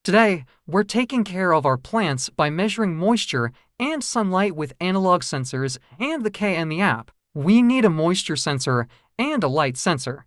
Today, we're taking care of our plants by measuring moisture and sunlight with analog sensors and the KME app. We need a moisture sensor and a light sensor.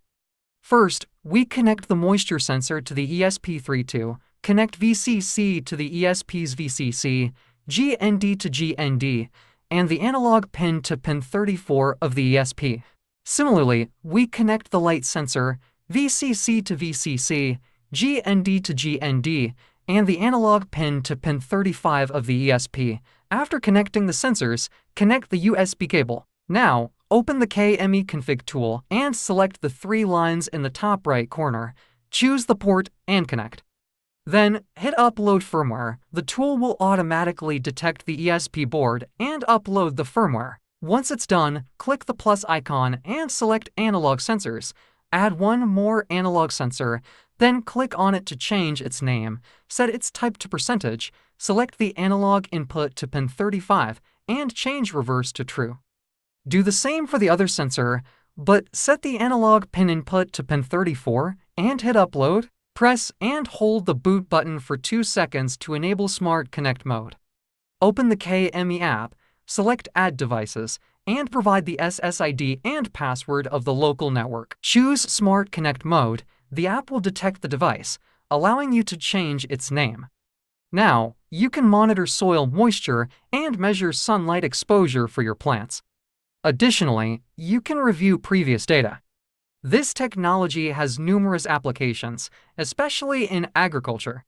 First, we connect the moisture sensor to the ESP32, connect VCC to the ESP's VCC, GND to GND, and the analog pin to pin 34 of the ESP. Similarly, we connect the light sensor, VCC to VCC, GND to GND, and the analog pin to pin 35 of the ESP. After connecting the sensors, connect the USB cable. Now, open the KME config tool and select the 3 lines in the top right corner. Choose the port and connect. Then, hit Upload Firmware. The tool will automatically detect the ESP board and upload the firmware. Once it's done, click the plus icon and select Analog Sensors. Add one more analog sensor, then click on it to change its name. Set its type to percentage, select the analog input to pin 35, and change reverse to true. Do the same for the other sensor, but set the analog pin input to pin 34 and hit Upload. Press and hold the boot button for 2 seconds to enable Smart Connect mode. Open the KME app, select Add Devices, and provide the SSID and password of the local network. Choose Smart Connect mode. The app will detect the device, allowing you to change its name. Now, you can monitor soil moisture and measure sunlight exposure for your plants. Additionally, you can review previous data. This technology has numerous applications, especially in agriculture.